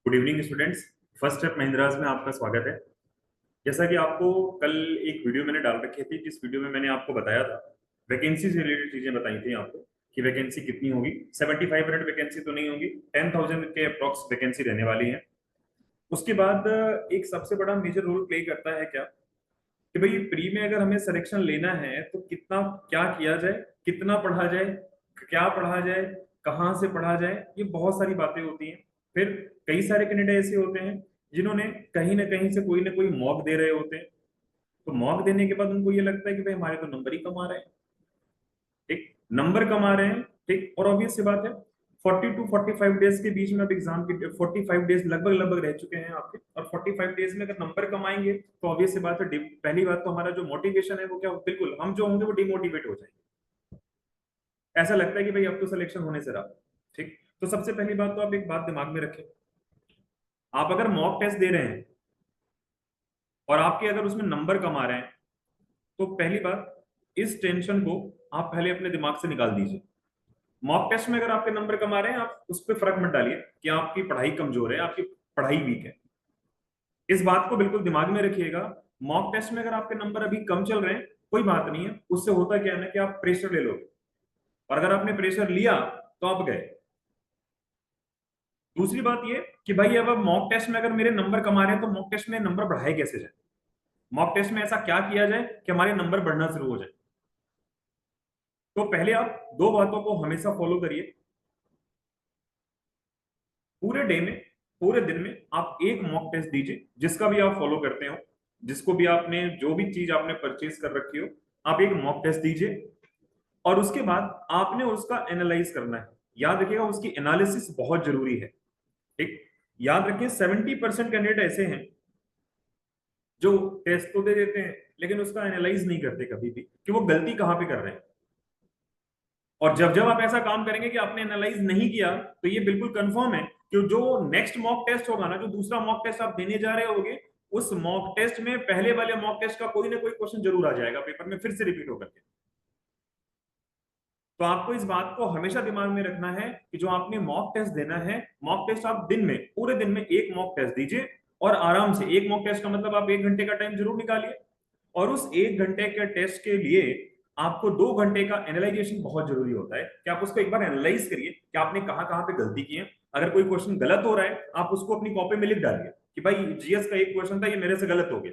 Good evening students. First step Mahindras में आपका स्वागत है। जैसा कि आपको कल एक वीडियो मैंने डाल रखी थी, जिस वीडियो में मैंने आपको बताया था, वैकेंसी से रिलेटेड चीजें बताई थी आपको कि वैकेंसी कितनी होगी। 7500 वैकेंसी तो नहीं होगी, 10,000 के अप्रॉक्स वैकेंसी रहने वाली है। उसके बाद एक सबसे बड़ा मेजर रोल प्ले करता है क्या कि भाई प्री में अगर हमें सिलेक्शन लेना है तो कितना क्या किया जाए, कितना पढ़ा जाए, क्या पढ़ा जाए, कहाँ से पढ़ा जाए, ये बहुत सारी बातें होती हैं। फिर कई सारे कैंडिडेट ऐसे होते हैं जिन्होंने कहीं ना कहीं से कोई ना कोई मॉक दे रहे होते हैं। तो मॉक देने के बाद उनको ये लगता है कि भाई हमारे तो नंबर ही कम आ रहे हैं। ठीक, नंबर कम आ रहे हैं। ठीक, और ऑब्वियस सी बात है 40 to 45 डेज के बीच में अब एग्जाम की 45 डेज लगभग लगभग रह चुके हैं आपके, और 45 डेज में अगर नंबर कम आएंगे तो ऑब्वियस सी बात है पहली बात तो हमारा जो मोटिवेशन है वो क्या, बिल्कुल हम जो होंगे वो डिमोटिवेट हो जाएंगे। ऐसा लगता है कि भाई अब तो सिलेक्शन होने से रहा। ठीक, तो सबसे पहली बात तो आप एक बात दिमाग में रखें, आप अगर मॉक टेस्ट दे रहे हैं और आपके अगर उसमें नंबर कम आ रहे हैं तो पहली बात, इस टेंशन को आप पहले अपने दिमाग से निकाल दीजिए। मॉक टेस्ट में अगर आपके नंबर कम आ रहे हैं, आप उस पर फर्क मत डालिए कि आपकी पढ़ाई कमजोर है, आपकी पढ़ाई वीक है। इस बात को बिल्कुल दिमाग में रखिएगा। मॉक टेस्ट में अगर आपके नंबर अभी कम चल रहे हैं, कोई बात नहीं है, उससे होता क्या है ना कि आप प्रेशर ले लोगे, और अगर आपने प्रेशर लिया तो आप गए। दूसरी बात ये कि भाई अब मॉक टेस्ट में अगर मेरे नंबर कम आ रहे हैं तो मॉक टेस्ट में नंबर बढ़ाए कैसे जाए, मॉक टेस्ट में ऐसा क्या किया जाए कि हमारे नंबर बढ़ना शुरू हो जाए। तो पहले आप दो बातों को हमेशा फॉलो करिए। पूरे डे में, पूरे दिन में आप एक मॉक टेस्ट दीजिए, जिसका भी आप फॉलो करते हो, जिसको भी आपने, जो भी चीज आपने परचेज कर रखी हो, आप एक मॉक टेस्ट दीजिए। और उसके बाद आपने उसका एनालाइज करना है। याद रखिएगा, उसकी एनालिसिस बहुत जरूरी है। ठीक, याद रखिए 70% कैंडिडेट ऐसे हैं जो टेस्ट तो दे देते हैं लेकिन उसका एनालाइज नहीं करते कभी भी कि वो गलती कहाँ पे कर रहे हैं। और जब जब आप ऐसा काम करेंगे कि आपने एनालाइज नहीं किया, तो ये बिल्कुल कंफर्म है कि जो नेक्स्ट मॉक टेस्ट होगा ना, जो दूसरा मॉक टेस्ट आप देने जा रहे होगे, उस मॉक टेस्ट में पहले वाले मॉक टेस्ट का कोई ना कोई क्वेश्चन जरूर आ जाएगा पेपर में, फिर से रिपीट होकर के। तो आपको इस बात को हमेशा दिमाग में रखना है कि जो आपने मॉक टेस्ट देना है, मॉक टेस्ट आप दिन में, पूरे दिन में एक मॉक टेस्ट दीजिए। और आराम से एक मॉक टेस्ट का मतलब आप 1 घंटे का टाइम जरूर निकालिए। और उस 1 घंटे के टेस्ट के लिए आपको 2 घंटे का एनालाइजेशन बहुत जरूरी होता है कि आप उसको एक बार एनालाइज करिए कि आपने कहाँ कहाँ पे गलती की है। अगर कोई क्वेश्चन गलत हो रहा है, आप उसको अपनी कॉपी में लिख डालिए कि भाई जीएस का एक क्वेश्चन था, ये मेरे से गलत हो गया,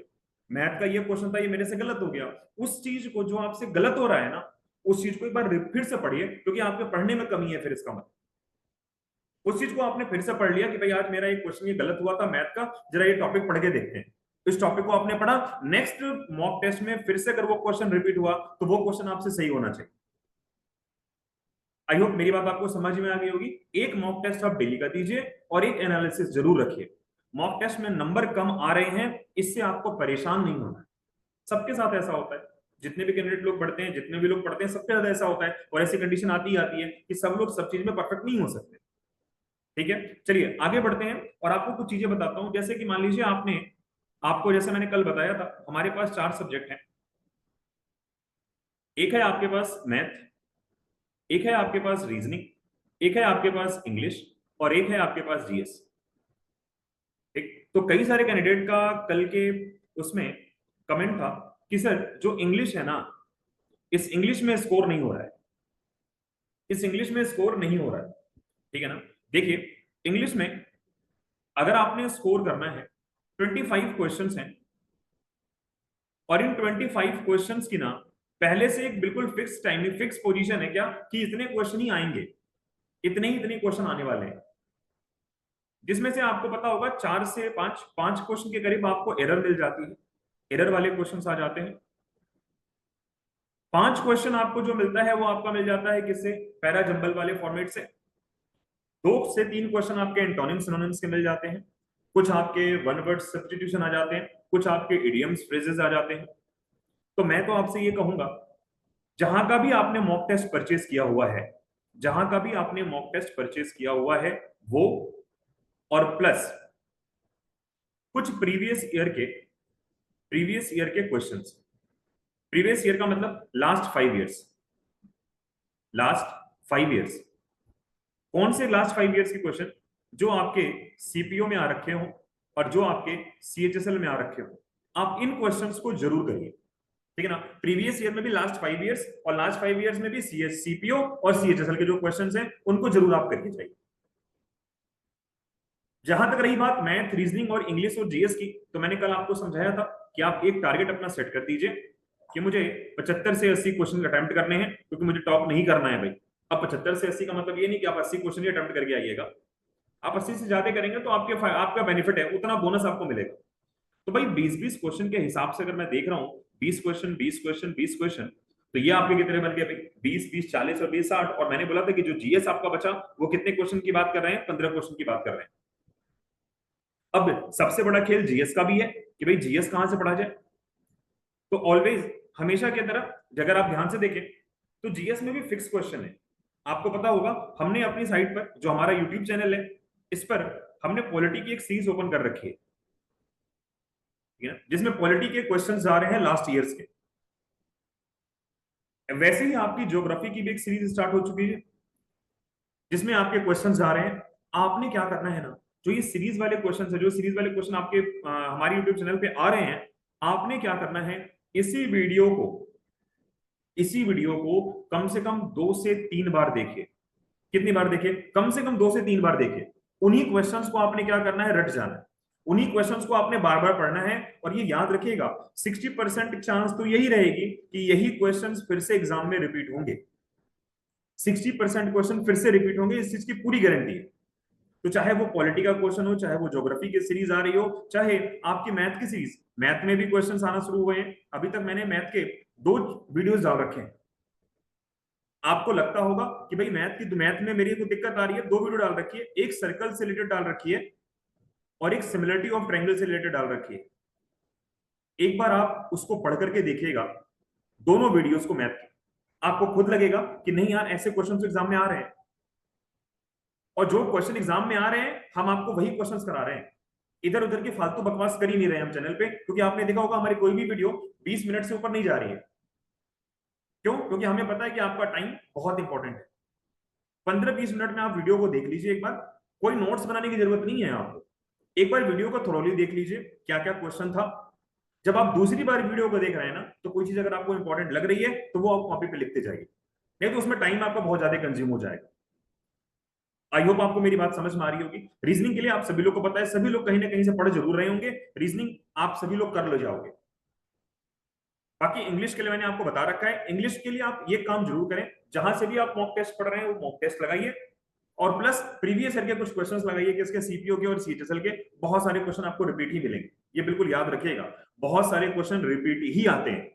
मैथ का ये क्वेश्चन था, ये मेरे से गलत हो गया। उस चीज को जो आपसे गलत हो रहा है ना, उस चीज को एक बार फिर से पढ़िए, क्योंकि आपके पढ़ने में कमी है। फिर इसका मतलब उस चीज को आपने फिर से पढ़ लिया कि भाई आज मेरा एक क्वेश्चन ये गलत हुआ था मैथ का, जरा ये टॉपिक पढ़ के देखते हैं। इस टॉपिक को आपने पढ़ा, नेक्स्ट मॉक टेस्ट में फिर से अगर वो क्वेश्चन रिपीट हुआ तो वो क्वेश्चन आपसे सही होना चाहिए। आई होप मेरी बात आपको समझ में आ गई होगी। एक मॉक टेस्ट आप डेली का दीजिए और एक एनालिसिस जरूर रखिए। मॉक टेस्ट में नंबर कम आ रहे हैं, इससे आपको परेशान नहीं होना है। सबके साथ ऐसा होता है, जितने भी कैंडिडेट लोग पढ़ते हैं, जितने भी लोग पढ़ते हैं, सबके साथ ऐसा होता है। और ऐसी कंडीशन आती ही आती है कि सब लोग सब चीज में परफेक्ट नहीं हो सकते। ठीक है, चलिए आगे बढ़ते हैं और आपको कुछ चीजें बताता हूं। जैसे कि मान लीजिए आपने, आपको जैसे मैंने कल बताया था, हमारे पास 4 सब्जेक्ट हैं। एक है आपके पास मैथ, एक है आपके पास रीजनिंग, एक है आपके पास इंग्लिश, और एक है आपके पास जीएस। ठीक, तो कई सारे कैंडिडेट का कल के उसमें कमेंट था कि सर जो इंग्लिश है ना, इस इंग्लिश में स्कोर नहीं हो रहा है, इस इंग्लिश में स्कोर नहीं हो रहा है। ठीक है ना, देखिए इंग्लिश में अगर आपने स्कोर करना है, 25 क्वेश्चंस हैं, और इन 25 क्वेश्चंस की ना पहले से एक बिल्कुल फिक्स टाइम, फिक्स पोजीशन है क्या कि इतने क्वेश्चन ही आएंगे, इतने ही इतने क्वेश्चन आने वाले हैं। जिसमें से आपको पता होगा 4 से 5, 5 क्वेश्चन के करीब आपको एरर मिल जाती है, एरर वाले क्वेश्चन आ जाते हैं। 5 क्वेश्चन आपको जो मिलता है वो आपका मिल जाता है किससे, पैरा जंबल वाले फॉर्मेट से। 2 से 3 क्वेश्चन आपके एंटोनिम सिनोनिम्स के मिल जाते हैं। कुछ आपके वन वर्ड सब्स्टिट्यूशन आ जाते हैं, कुछ आपके इडियम्स फ्रेजेस आ जाते हैं। तो मैं तो आपसे ये कहूंगा, जहां का भी आपने मॉक टेस्ट परचेज किया हुआ है, जहां का भी आपने मॉक टेस्ट परचेज किया हुआ है वो, और प्लस कुछ प्रीवियस ईयर के क्वेश्चंस। प्रीवियस ईयर का मतलब लास्ट 5 इयर्स, लास्ट 5 इयर्स। कौन से लास्ट 5 इयर्स के क्वेश्चन, जो आपके सीपीओ में आ रखे हो और जो आपके सीएचएसएल में आ रखे हो, आप इन क्वेश्चंस को जरूर करिए, ठीक है ना। प्रीवियस ईयर में भी लास्ट 5 इयर्स और लास्ट 5 इयर्स में भी सीपीओ और सीएचएसएल के जो क्वेश्चंस हैं उनको जरूर आप करके जाइए। जहां तक रही बात मैथ, रीजनिंग और इंग्लिश और जीएस की, तो मैंने कल आपको समझाया था कि आप एक टारगेट अपना सेट कर दीजिए कि मुझे 75 से 80 क्वेश्चन अटेम्प्ट करने हैं, क्योंकि मुझे टॉप नहीं करना है भाई। अब 75 से 80 का मतलब ये नहीं कि आप 80 क्वेश्चन ही अटेम्प्ट करके आइएगा। आप 80 से ज्यादा करेंगे तो आपका बेनिफिट है, उतना बोनस आपको मिलेगा। तो भाई 20-20 क्वेश्चन के हिसाब से अगर मैं देख रहा हूँ 20 क्वेश्चन 20 क्वेश्चन 20 क्वेश्चन, तो ये आपके कितने बन गए भाई? 20 20 40 और 20 60। और मैंने बोला था कि जो जीएस आपका बचा वो कितने क्वेश्चन की बात कर रहे हैं? 15 क्वेश्चन की बात कर रहे हैं। अब सबसे बड़ा खेल जीएस का भी है कि भाई जीएस कहां से पढ़ा जाए। तो ऑलवेज हमेशा की तरह अगर आप ध्यान से देखें तो जीएस में भी फिक्स क्वेश्चन है। आपको पता होगा हमने अपनी साइट पर, जो हमारा यूट्यूब चैनल है, इस पर हमने पॉलिटी की एक सीरीज ओपन कर रखी है, ठीक है, जिसमें पॉलिटी के क्वेश्चंस आ रहे हैं लास्ट ईयर्स के। वैसे ही आपकी ज्योग्राफी की भी एक सीरीज स्टार्ट हो चुकी है जिसमें आपके क्वेश्चंस आ रहे हैं। आपने क्या करना है ना, जो ये सीरीज वाले क्वेश्चन है, जो सीरीज वाले क्वेश्चन आपके हमारे यूट्यूब चैनल पे आ रहे हैं, आपने क्या करना है, इसी वीडियो को कम से कम 2 से 3 बार देखिए। कितनी बार देखिए? कम से कम 2 से 3 बार देखिए। उन्हीं क्वेश्चंस को आपने क्या करना है, रट जाना है। उन्हीं क्वेश्चंस को आपने बार बार पढ़ना है। और ये याद रखिएगा 60% चांस तो यही रहेगी कि यही क्वेश्चंस फिर से एग्जाम में रिपीट होंगे। 60% क्वेश्चन फिर से रिपीट होंगे, इस चीज की पूरी गारंटी है। तो चाहे वो पॉलिटी का क्वेश्चन हो, चाहे वो ज्योग्राफी की सीरीज आ रही हो, चाहे आपकी मैथ की सीरीज, मैथ में भी क्वेश्चन आना शुरू हुए हैं। अभी तक मैंने मैथ के 2 वीडियोस डाल रखे हैं। आपको लगता होगा कि भाई मैथ में मेरी को दिक्कत आ रही है, 2 वीडियो डाल रखी है, एक सर्कल से रिलेटेड डाल रखी है और एक सिमिलरिटी ऑफ ट्रायंगल से रिलेटेड डाल रखी है। एक बार आप उसको पढ़ करके देखिएगा, दोनों वीडियोस को, मैथ की, आपको खुद लगेगा कि नहीं यार ऐसे क्वेश्चन एग्जाम में आ रहे हैं। और जो क्वेश्चन एग्जाम में आ रहे हैं हम आपको वही क्वेश्चंस करा रहे हैं। इधर उधर की फालतू बकवास कर ही नहीं रहे हम चैनल पे, क्योंकि आपने देखा होगा हमारी कोई भी वीडियो 20 मिनट से ऊपर नहीं जा रही है। क्यों? क्योंकि हमें पता है कि आपका टाइम बहुत इंपॉर्टेंट है। 15-20 मिनट में आप वीडियो को देख लीजिए एक बार। कोई नोट्स बनाने की जरूरत नहीं है आपको। एक बार वीडियो को थोरोली देख लीजिए, क्या क्या क्वेश्चन था। जब आप दूसरी बार वीडियो को देख रहे हैं ना, तो कोई चीज अगर आपको इंपॉर्टेंट लग रही है तो वो आप कॉपी पे लिखते जाइए, नहीं तो उसमें टाइम आपका बहुत ज्यादा कंज्यूम हो जाएगा। आई होप आपको मेरी बात समझ में आ रही होगी। रीजनिंग के लिए आप सभी लोग को पता है, सभी लोग कहीं ना कहीं से पढ़ जरूर रहे होंगे। रीजनिंग आप सभी लोग कर ले जाओगे। बाकी इंग्लिश के लिए मैंने आपको बता रखा है, इंग्लिश के लिए आप ये काम जरूर करें, जहां से भी आप मॉक टेस्ट पढ़ रहे हैं वो मॉक टेस्ट लगाइए। और प्लस प्रीवियस ईयर के कुछ क्वेश्चंस लगाइए कि इसके सीपीओ के और सीएचएसएल के बहुत सारे क्वेश्चन आपको रिपीट ही मिलेंगे। ये बिल्कुल याद रखिएगा, बहुत सारे क्वेश्चन रिपीट ही आते हैं।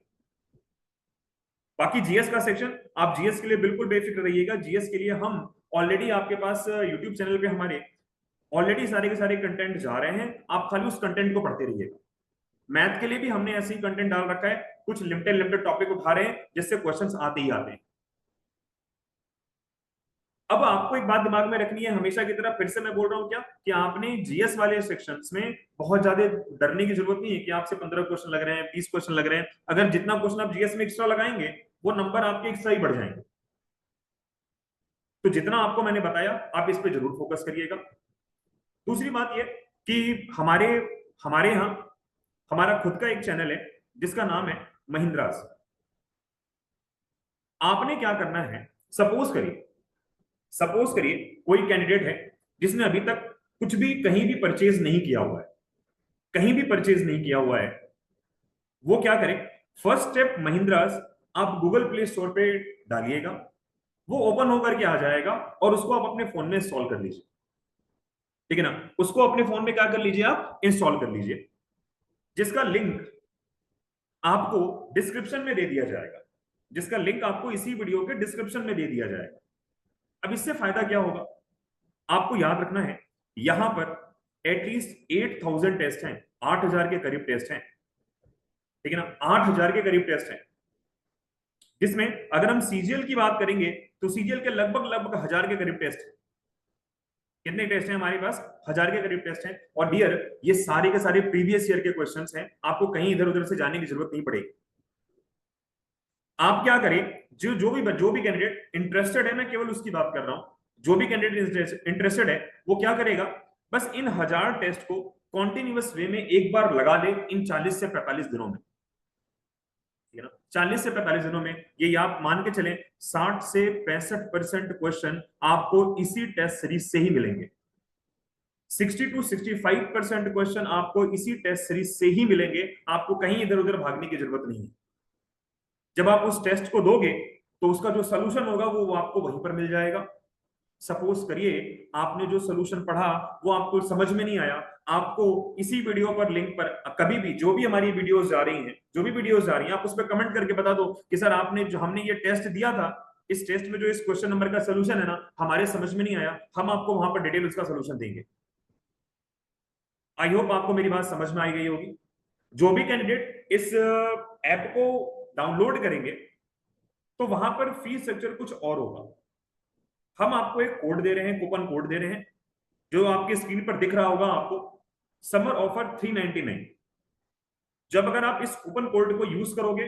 बाकी जीएस का सेक्शन, आप जीएस के लिए बिल्कुल बेफिक्र रहिएगा। जीएस के लिए हम ऑलरेडी आपके पास यूट्यूब चैनल पे हमारे ऑलरेडी सारे के सारे कंटेंट जा रहे हैं, आप खाली उस कंटेंट को पढ़ते रहिएगा। मैथ के लिए भी हमने ऐसे ही कंटेंट डाल रखा है, कुछ लिमिटेड लिमिटेड टॉपिक उठा रहे हैं जिससे क्वेश्चंस आते ही आते हैं। अब आपको एक बात दिमाग में रखनी है, हमेशा की तरह फिर से मैं बोल रहा हूं क्या, कि आपने जीएस वाले सेक्शंस में बहुत ज्यादा डरने की जरूरत नहीं है कि आपसे 15 क्वेश्चन लग रहे हैं, 20 क्वेश्चन लग रहे हैं। अगर जितना क्वेश्चन आप जीएस में एक्स्ट्रा लगाएंगे वो नंबर आपके एक्स्ट्रा ही बढ़ जाएंगे। तो जितना आपको मैंने बताया आप इस पे जरूर फोकस करिएगा। दूसरी बात यह कि हमारे हमारे यहाँ हमारा खुद का एक चैनल है जिसका नाम है महिंद्रास। आपने क्या करना है, सपोज करिए कोई कैंडिडेट है जिसने अभी तक कुछ भी कहीं भी परचेज नहीं किया हुआ है, कहीं भी परचेज नहीं किया हुआ है, वो क्या करे, फर्स्ट स्टेप महिंद्रास आप गूगल प्ले स्टोर पे डालिएगा, वो ओपन होकर के आ जाएगा और उसको आप अपने फोन में इंस्टॉल कर लीजिए। ठीक है ना, उसको अपने फोन में क्या कर लीजिए, आप इंस्टॉल कर लीजिए, जिसका लिंक आपको डिस्क्रिप्शन में दे दिया जाएगा, जिसका लिंक आपको इसी वीडियो के डिस्क्रिप्शन में दे दिया जाएगा। अब इससे फायदा क्या होगा, आपको याद रखना है, यहां पर एटलीस्ट 8000 टेस्ट हैं, 8000 के करीब टेस्ट हैं, ठीक है ना, 8000 के करीब टेस्ट हैं। जिसमें अगर हम सीजीएल की बात करेंगे तो सीजीएल के लगभग लगभग 1000 के करीब टेस्ट हैं। कितने टेस्ट हैं हमारे पास? 1000 के करीब टेस्ट हैं। और डियर, ये सारे के सारे प्रीवियस ईयर के क्वेश्चंस हैं, आपको कहीं इधर उधर से जाने की जरूरत नहीं पड़ेगी। आप क्या करें, जो भी कैंडिडेट इंटरेस्टेड है, मैं केवल उसकी बात कर रहा हूं, जो भी कैंडिडेट इंटरेस्टेड है वो क्या करेगा, बस इन 1000 टेस्ट को कॉन्टिन्यूअस वे में एक बार लगा ले इन 40 से 45 दिनों में, ठीक है ना। 40 से 45 दिनों में ये आप मान के चलें 60 से 65% क्वेश्चन आपको इसी टेस्ट सीरीज से ही मिलेंगे। 60 to 65% क्वेश्चन आपको इसी टेस्ट सीरीज से ही मिलेंगे, आपको कहीं इधर उधर भागने की जरूरत नहीं है। जब आप उस टेस्ट को दोगे तो उसका जो सोल्यूशन होगा वो आपको वहीं पर मिल जाएगा। सपोज करिए आपने जो सोल्यूशन पढ़ा वो आपको समझ में नहीं आया, आपको इसी वीडियो पर लिंक पर कभी भी जो भी हमारी वीडियोस जा रही हैं, जो भी वीडियोस जा रही हैं, आप उस पर कमेंट करके बता दो कि सर आपने जो हमने ये टेस्ट दिया था, इस टेस्ट में जो इस क्वेश्चन नंबर का सोल्यूशन है ना हमारे समझ में नहीं आया, हम आपको वहां पर डिटेल उसका सोल्यूशन देंगे। आई होप आपको मेरी बात समझ में आई गई होगी। जो भी कैंडिडेट इस ऐप को डाउनलोड करेंगे तो वहां पर फीस स्ट्रक्चर कुछ और होगा। हम आपको एक कोड दे रहे हैं, कूपन कोड दे रहे हैं, जो आपकी स्क्रीन पर दिख रहा होगा आपको, समर ऑफर 399। जब अगर आप इस कूपन कोड को यूज करोगे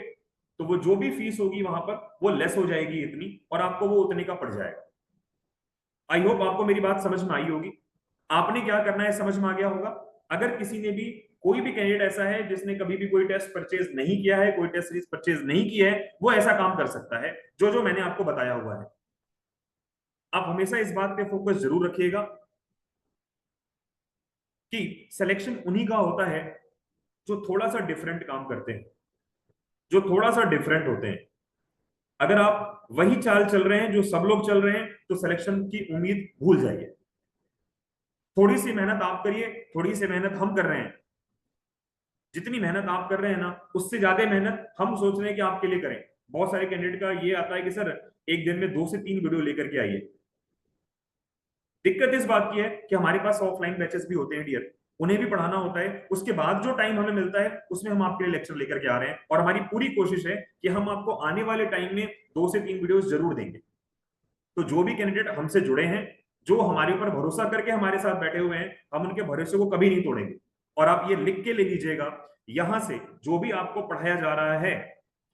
तो वो जो भी फीस होगी वहां पर वो लेस हो जाएगी इतनी, और आपको वो उतने का पड़ जाएगा। आई होप आपको मेरी बात समझ में आई होगी। आपने क्या करना है समझ में आ गया होगा। अगर किसी ने भी, कोई भी कैंडिडेट ऐसा है जिसने कभी भी कोई टेस्ट परचेज नहीं किया है, कोई टेस्ट सीरीज परचेज नहीं किया है, वो ऐसा काम कर सकता है जो जो मैंने आपको बताया हुआ है। आप हमेशा इस बात पे फोकस जरूर रखिएगा कि सिलेक्शन उन्हीं का होता है जो थोड़ा सा डिफरेंट काम करते हैं, जो थोड़ा सा डिफरेंट होते हैं। अगर आप वही चाल चल रहे हैं जो सब लोग चल रहे हैं तो सिलेक्शन की उम्मीद भूल जाइए। थोड़ी सी मेहनत आप करिए, थोड़ी सी मेहनत हम कर रहे हैं। जितनी मेहनत आप कर रहे हैं ना उससे ज्यादा मेहनत हम सोच रहे हैं कि आपके लिए करें। बहुत सारे कैंडिडेट का ये आता है कि सर एक दिन में 2 से 3 वीडियो लेकर के आइए। दिक्कत इस बात की है कि हमारे पास ऑफलाइन बैचेस भी होते हैं डियर, उन्हें भी पढ़ाना होता है। उसके बाद जो टाइम हमें मिलता है उसमें हम आपके लिए लेक्चर लेकर के आ रहे हैं, और हमारी पूरी कोशिश है कि हम आपको आने वाले टाइम में 2 से 3 वीडियोस जरूर देंगे। तो जो भी कैंडिडेट हमसे जुड़े हैं, जो हमारे ऊपर भरोसा करके हमारे साथ बैठे हुए हैं, हम उनके भरोसे को कभी नहीं तोड़ेंगे। और आप ये लिख के ले लीजिएगा, यहां से जो भी आपको पढ़ाया जा रहा है,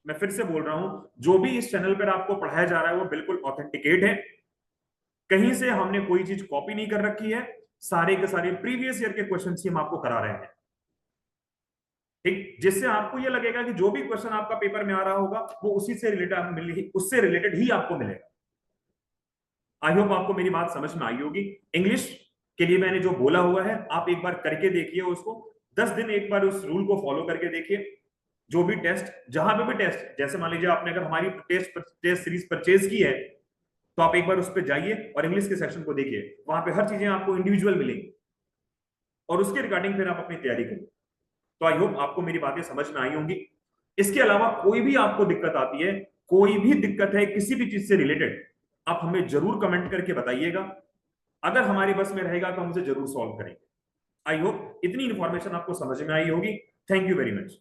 मैं फिर से बोल रहा हूं, जो भी इस चैनल पर आपको पढ़ाया जा रहा है वो बिल्कुल ऑथेंटिकेट है। कहीं से हमने कोई चीज कॉपी नहीं कर रखी है, सारे के सारे प्रीवियस ईयर के क्वेश्चन ही हम आपको करा रहे हैं। ठीक, जिससे आपको ये लगेगा कि जो भी क्वेश्चन आपका पेपर में आ रहा होगा वो उसी से रिलेटेड, उससे रिलेटेड ही आपको मिलेगा। आई होप आपको मेरी बात समझ में आई होगी। इंग्लिश के लिए मैंने जो बोला हुआ है आप एक बार करके देखिए उसको, 10 दिन एक बार उस रूल को फॉलो करके देखिए। जो भी टेस्ट, जहां पे भी टेस्ट, जैसे मान लीजिए आपने अगर हमारी टेस्ट सीरीज परचेज की है तो आप एक बार उस पर जाइए और इंग्लिश के सेक्शन को देखिए, वहां पे हर चीजें आपको इंडिविजुअल मिलेंगी और उसके रिगार्डिंग फिर आप अपनी तैयारी करिए। तो आई होप आपको मेरी बातें समझ में आई होंगी। इसके अलावा कोई भी आपको दिक्कत आती है, कोई भी दिक्कत है किसी भी चीज से रिलेटेड, आप हमें जरूर कमेंट करके बताइएगा। अगर हमारी बस में रहेगा तो हम उसे जरूर सॉल्व करेंगे। आई होप इतनी इंफॉर्मेशन आपको समझ में आई होगी। Thank you very much.